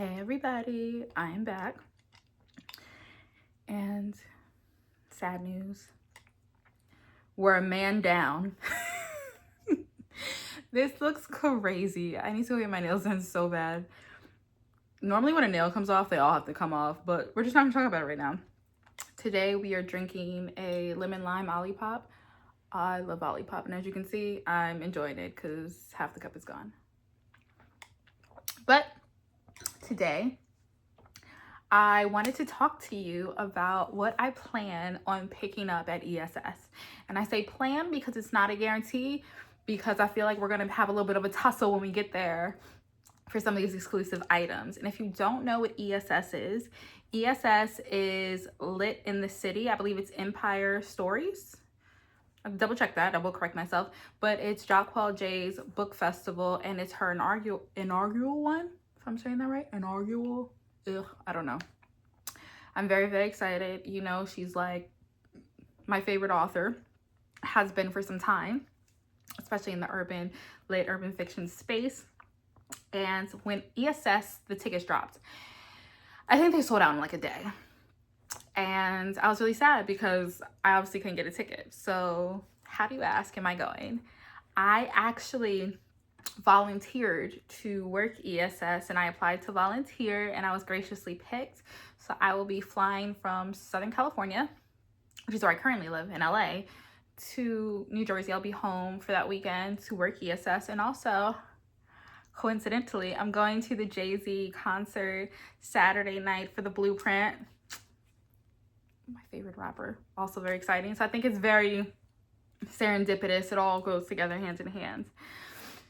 Hey everybody, I am back, and sad news, we're a man down. This looks crazy. I need to get my nails done so bad. Normally when a nail comes off, they all have to come off, but we're just not gonna talk about it right now. Today we are drinking a lemon lime Olipop. I love Olipop, and as you can see, I'm enjoying it because half the cup is gone. But today I wanted to talk to you about what I plan on picking up at ESS. And I say plan because it's not a guarantee, because I feel like we're going to have a little bit of a tussle when we get there for some of these exclusive items. And if you don't know what ESS is Lit in the City. I believe it's Empire Stories. I'll double check that. I will correct myself. But it's Jahquel J's book festival, and it's her inaugural one, if I'm saying that right. Inaugural. Ugh, I don't know. I'm very, very excited. You know, she's like my favorite author, has been for some time, especially in the lit urban fiction space. And when ESS, the tickets dropped, I think they sold out in like a day. And I was really sad because I obviously couldn't get a ticket. So how do you ask, am I going? I actually volunteered to work ESS, and I applied to volunteer, and I was graciously picked. So I will be flying from Southern California, which is where I currently live in LA, to New Jersey. I'll be home for that weekend to work ESS, and also coincidentally I'm going to the Jay-Z concert Saturday night for the Blueprint, my favorite rapper. Also very exciting. So I think it's very serendipitous. It all goes together hand in hand.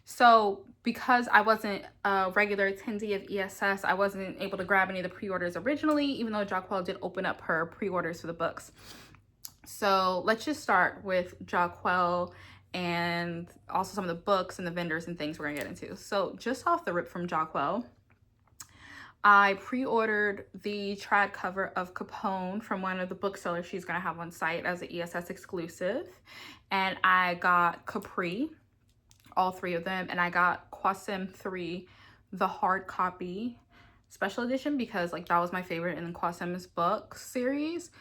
So because I wasn't a regular attendee of ESS, I wasn't able to grab any of the pre-orders originally, even though Jahquel did open up her pre-orders for the books. So let's just start with Jahquel and also some of the books and the vendors and things we're gonna get into. So just off the rip from Jahquel, I pre-ordered the trad cover of Capone from one of the booksellers she's gonna have on site as an ESS exclusive. And I got Capri, all three of them, and I got Caposcents 3, the hard copy special edition, because like that was my favorite in the Caposcents book series.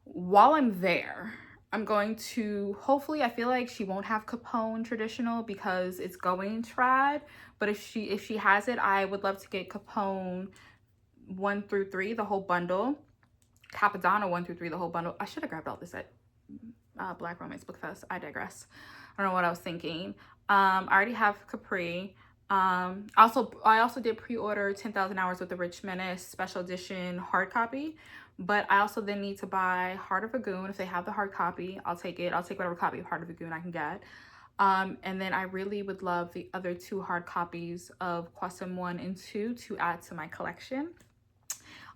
While I'm there, I'm going to, hopefully, I feel like she won't have Capone traditional because it's going trad, but if she has it, I would love to get Capone 1 through 3, the whole bundle, Capadonna 1 through 3, the whole bundle. I should have grabbed all this at Black Romance Book Fest. I digress. I don't know what I was thinking. I already have Capri. I also did pre-order 10,000 Hours with the Rich Menace special edition hard copy, but I also then need to buy Heart of a Goon. If they have the hard copy, I'll take it. I'll take whatever copy of Heart of a Goon I can get. And then I really would love the other 2 hard copies of Caposcents 1 and 2 to add to my collection.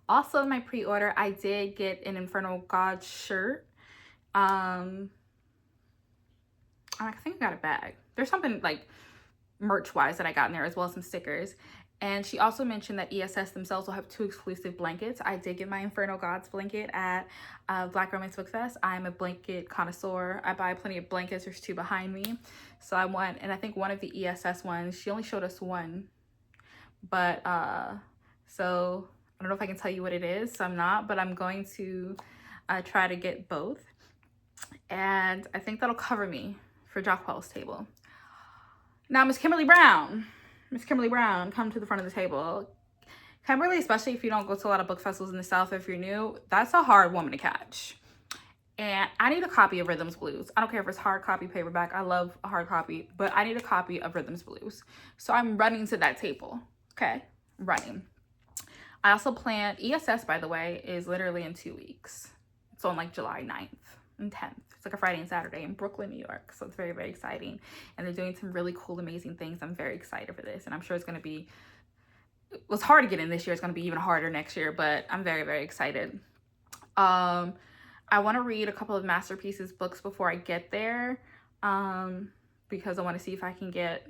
Also in my pre-order, I did get an Infernal God shirt. I think I got a bag. There's something like merch-wise that I got in there, as well as some stickers. And she also mentioned that ESS themselves will have 2 exclusive blankets. I did get my Infernal Gods blanket at Black Romance Book Fest. I'm a blanket connoisseur. I buy plenty of blankets. There's 2 behind me. So I want, and I think one of the ESS ones, she only showed us one. But, so I don't know if I can tell you what it is. So I'm not, but I'm going to try to get both. And I think that'll cover me for Jahquel's table. Now, Miss Kimberly Brown, come to the front of the table. Kimberly, especially if you don't go to a lot of book festivals in the South, if you're new, that's a hard woman to catch. And I need a copy of Rhythms Blues. I don't care if it's hard copy, paperback. I love a hard copy, but I need a copy of Rhythms Blues. So I'm running to that table. Okay, running. I also planned, ESS, by the way, is literally in 2 weeks. It's on like July 9th and 10th. It's like a Friday and Saturday in Brooklyn, New York. So it's very, very exciting. And they're doing some really cool, amazing things. I'm very excited for this. And I'm sure it's going to be, it was hard to get in this year. It's going to be even harder next year, but I'm very, very excited. I want to read a couple of Masterpieces books before I get there, because I want to see if I can get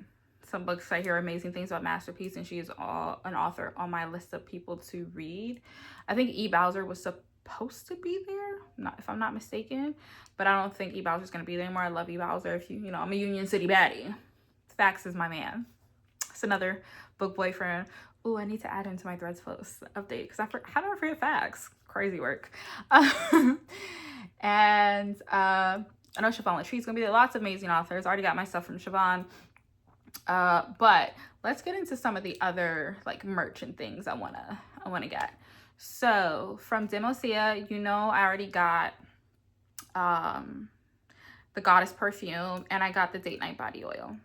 some books. I hear amazing things about Masterpiece, and she is an author on my list of people to read. I think E. Bowser was supposed to be there, if I'm not mistaken, but I don't think E. Bowser's going to be there anymore. I love E. Bowser. If you know, I'm a Union City baddie. Fax is my man. It's another book boyfriend. Oh, I need to add into my Threads post update because how do I forget facts? Crazy work. And I know Siobhan Latree's gonna be there. Lots of amazing authors. I already got my stuff from Siobhan. But let's get into some of the other like merch and things I wanna get. So from Demosea, you know, I already got the Goddess perfume, and I got the Date Night body oil.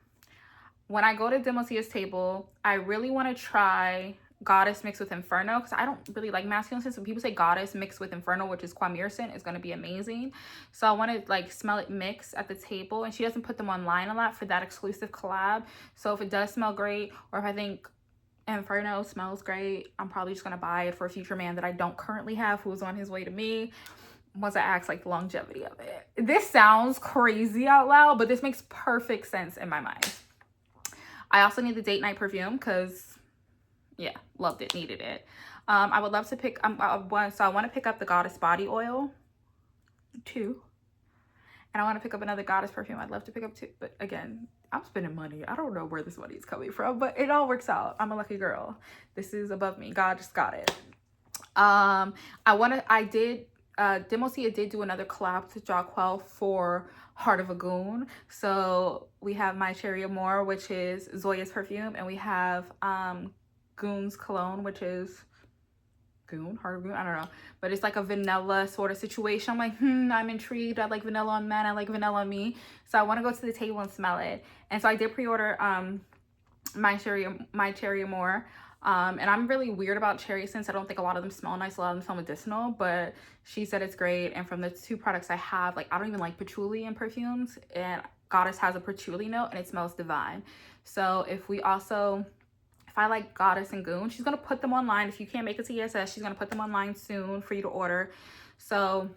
When I go to Demosea's table, I really want to try Goddess mixed with Inferno because I don't really like masculine scents. When people say Goddess mixed with Inferno, which is Quamir scent, is going to be amazing. So I want to like smell it mix at the table, and she doesn't put them online a lot for that exclusive collab. So if it does smell great, or if I think Inferno smells great, I'm probably just going to buy it for a future man that I don't currently have who's on his way to me. Once I ask like the longevity of it. This sounds crazy out loud, but this makes perfect sense in my mind. I also need the Date Night perfume because, yeah, loved it, needed it. I would love to pick, so I want to pick up the Goddess body oil, too. And I want to pick up another Goddess perfume. I'd love to pick up two, but again, I'm spending money. I don't know where this money is coming from, but it all works out. I'm a lucky girl. This is above me. God just got it. Demosea did do another collab to Jahquel for Heart of a Goon. So we have My Cherry Amour, which is Zoya's perfume, and we have Goon's cologne, which is Heart of Goon, I don't know, but it's like a vanilla sort of situation. I'm like, I'm intrigued. I like vanilla on men, I like vanilla on me, so I want to go to the table and smell it. And so I did pre-order My Cherry Amour. And I'm really weird about cherry scents. I don't think a lot of them smell nice. A lot of them smell medicinal, but she said it's great. And from the two products I have, like, I don't even like patchouli in perfumes, and Goddess has a patchouli note and it smells divine. So if I like Goddess and Goon, she's going to put them online. If you can't make it to ESS, she's going to put them online soon for you to order. So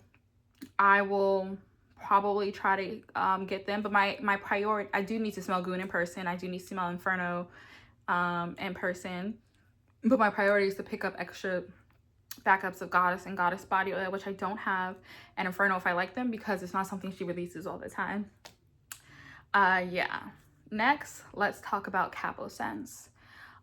I will probably try to get them. But my priority, I do need to smell Goon in person. I do need to smell Inferno in person. But my priority is to pick up extra backups of Goddess and Goddess body oil, which I don't have, and Inferno if I like them, because it's not something she releases all the time. Yeah. Next, let's talk about Caposcents.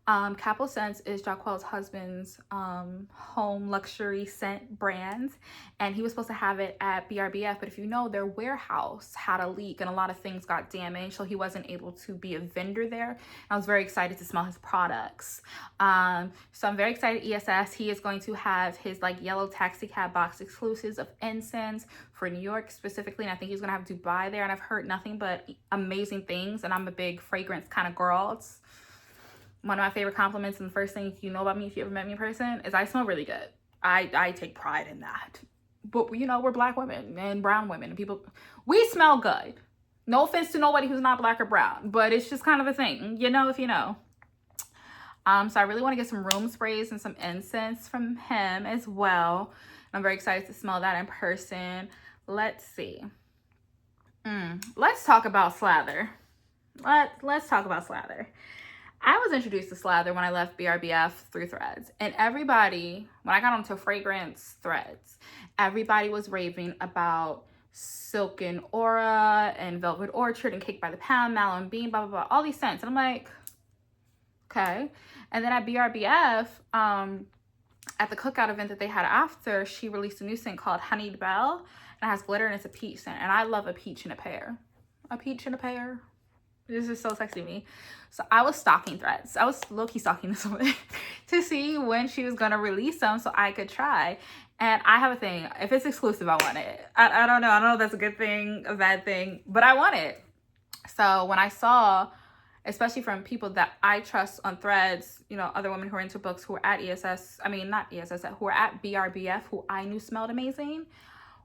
Caposcents is Jahquel's husband's home luxury scent brand, and he was supposed to have it at BRBF, but if you know, their warehouse had a leak and a lot of things got damaged, so he wasn't able to be a vendor there. I was very excited to smell his products. So I'm very excited. ESS, he is going to have his like yellow taxi cab box exclusives of incense for New York specifically, and I think he's gonna have Dubai there, and I've heard nothing but amazing things, and I'm a big fragrance kind of girl. It's one of my favorite compliments, and the first thing you know about me if you ever met me in person is I smell really good. I take pride in that. But you know, we're Black women and brown women, and people, we smell good. No offense to nobody who's not Black or brown, but it's just kind of a thing, you know, if you know. So I really want to get some room sprays and some incense from him as well. I'm very excited to smell that in person. Let's see. Let's talk about Slather. Let's talk about Slather. I was introduced to Slather when I left BRBF through Threads, and everybody, when I got onto fragrance Threads, everybody was raving about Silken Aura and Velvet Orchard and Cake by the Pound, Mallow and Bean, blah, blah, blah, all these scents. And I'm like, okay. And then at BRBF, at the cookout event that they had after, she released a new scent called Honeyed Bell, and it has glitter and it's a peach scent. And I love a peach in a pear. A peach in a pear. This is so sexy to me. So I was stalking Threads. I was low-key stalking this woman to see when she was gonna release them so I could try. And I have a thing. If it's exclusive, I want it. I don't know. I don't know if that's a good thing, a bad thing, but I want it. So when I saw, especially from people that I trust on Threads, you know, other women who are into books who are at ESS, I mean, not ESS, who are at BRBF, who I knew smelled amazing,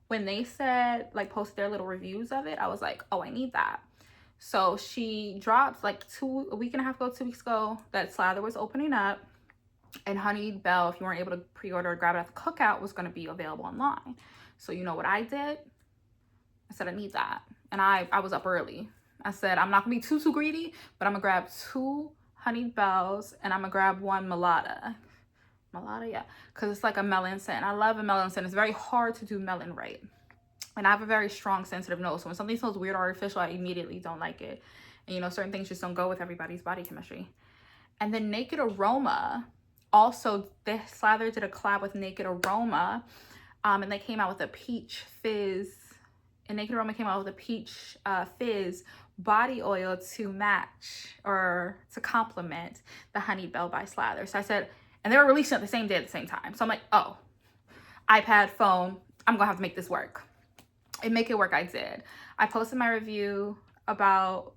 when they said, like, posted their little reviews of it, I was like, oh, I need that. So she dropped like a week and a half ago, 2 weeks ago, that Slather was opening up, and Honeyed Bell, if you weren't able to pre-order or grab it at the cookout, was going to be available online. So you know what I did? I said, I need that. And I was up early. I said, I'm not going to be too greedy, but I'm going to grab 2 Honeyed Bells, and I'm going to grab 1 Melada. Melada, yeah. Because it's like a melon scent. I love a melon scent. It's very hard to do melon right. And I have a very strong sensitive nose. So when something smells weird or artificial, I immediately don't like it. And you know, certain things just don't go with everybody's body chemistry. And then Naked Aroma also, the Slather did a collab with Naked Aroma, and they came out with a peach fizz. And Naked Aroma came out with a peach fizz body oil to match or to complement the Honey Bell by Slather. So I said, and they were releasing it the same day at the same time. So I'm like, oh, iPad, phone, I'm gonna have to make this work. And make it work, I did. I posted my review about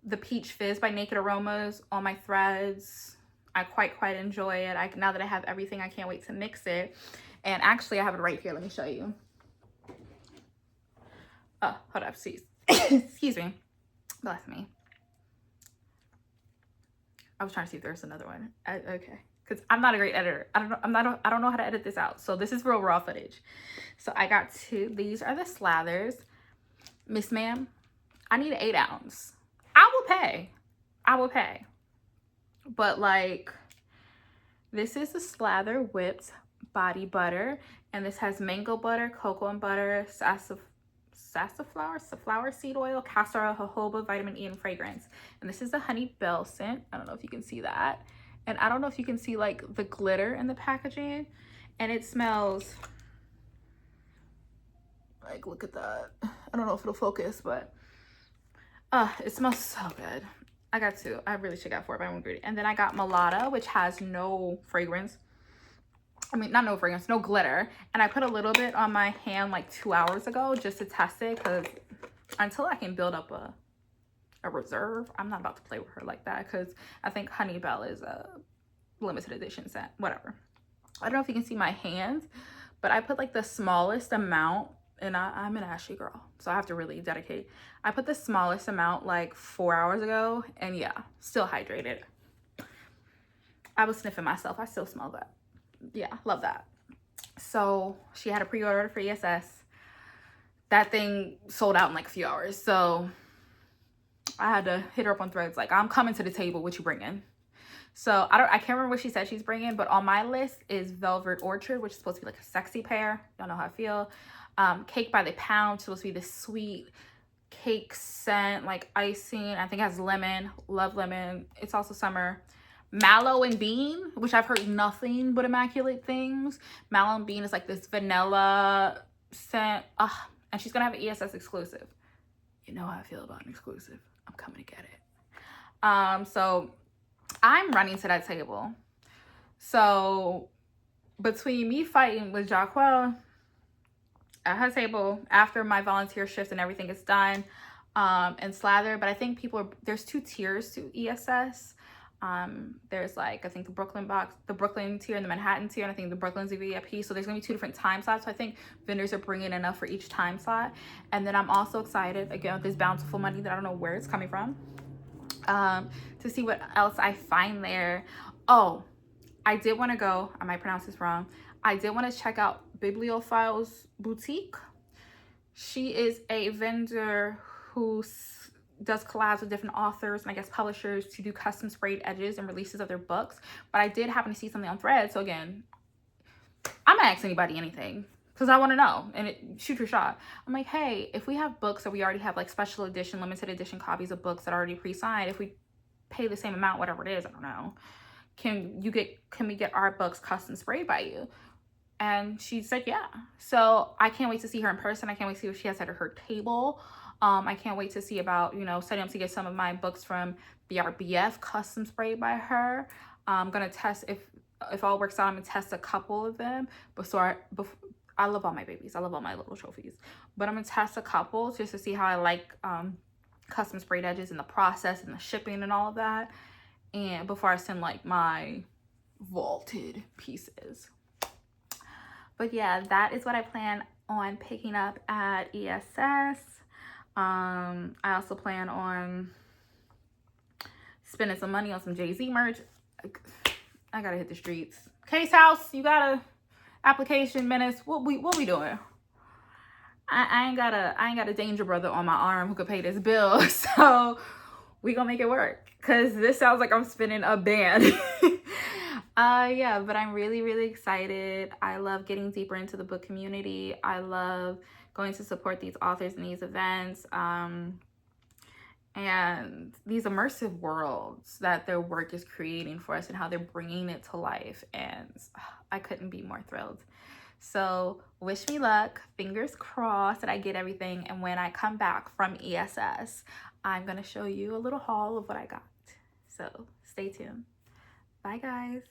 the peach fizz by Naked Aromas on my threads. I quite enjoy it. Now that I have everything, I can't wait to mix it. And actually, I have it right here. Let me show you. Oh, hold up, excuse me. Bless me. I was trying to see if there's another one. Okay, because I'm not a great editor. I don't know how to edit this out. So this is real raw footage. So I got two. These are the Slathers. Miss Ma'am, I need an 8 ounce. I will pay. But like, this is the Slather whipped body butter, and this has mango butter, cocoa and butter, safflower seed oil, castor oil, jojoba, vitamin E, and fragrance. And this is the Honey Bell scent. I don't know if you can see that. And I don't know if you can see like the glitter in the packaging. And it smells like, look at that. I don't know if it'll focus, but it smells so good. I got 2. I really should got 4, but I won't agree. And then I got Mulata, which has no fragrance. I mean, not no fragrance, no glitter. And I put a little bit on my hand like 2 hours ago just to test it, because until I can build up a reserve, I'm not about to play with her like that, because I think Honey Bell is a limited edition scent. Whatever. I don't know if you can see my hands, but I put like the smallest amount, and I'm an ashy girl, so I have to really dedicate. I put the smallest amount like 4 hours ago, and yeah, still hydrated. I was sniffing myself. I still smell that. Yeah, love that. So she had a pre-order for ESS. That thing sold out in like a few hours. So I had to hit her up on threads like, I'm coming to the table. What you bringing? So I can't remember what she said she's bringing, but on my list is Velvet Orchard, which is supposed to be like a sexy pear. Y'all know how I feel. Cake by the Pound, supposed to be this sweet cake scent, like icing. I think it has lemon. Love lemon. It's also summer. Mallow and Bean, which I've heard nothing but immaculate things. Mallow and Bean is like this vanilla scent. And she's gonna have an ESS exclusive. You know how I feel about an exclusive. I'm coming to get it. So I'm running to that table. So between me fighting with Jahquel at her table after my volunteer shift and everything is done, and Slather, but I think there's 2 tiers to ESS. There's like, I think the Brooklyn tier and the Manhattan tier, and I think the Brooklyn's a VIP. So there's gonna be 2 different time slots. So I think vendors are bringing enough for each time slot. And then I'm also excited, again, with this bountiful money that I don't know where it's coming from, to see what else I find there. Oh, I did want to go, I might pronounce this wrong, I did want to check out Bibliophiles Boutique. She is a vendor who does collabs with different authors and I guess publishers to do custom sprayed edges and releases of their books. But I did happen to see something on Threads. So again, I'm gonna ask anybody anything because I want to know, and shoot your shot. I'm like, hey, if we have books, or we already have like special edition, limited edition copies of books that are already pre-signed, if we pay the same amount, whatever it is, I don't know, can we get our books custom sprayed by you? And she said yeah. So I can't wait to see her in person. I can't wait to see what she has at her table. I can't wait to see about, you know, setting up to get some of my books from BRBF custom sprayed by her. I'm gonna test, if all works out, I'm gonna test a couple of them before I love all my babies. I love all my little trophies. But I'm gonna test a couple just to see how I like custom sprayed edges and the process and the shipping and all of that. And before I send like my vaulted pieces. But yeah, that is what I plan on picking up at ESS. I also plan on spending some money on some Jay-Z merch. I gotta hit the streets. Case House, you got a application minutes? What we doing? I ain't got a danger brother on my arm who could pay this bill, so we gonna make it work. Cause this sounds like I'm spinning a band. Yeah, but I'm really excited. I love getting deeper into the book community. I love going to support these authors and these events. and these immersive worlds that their work is creating for us and how they're bringing it to life. And I couldn't be more thrilled. So wish me luck, fingers crossed that I get everything. And when I come back from ESS, I'm going to show you a little haul of what I got. So stay tuned. Bye, guys.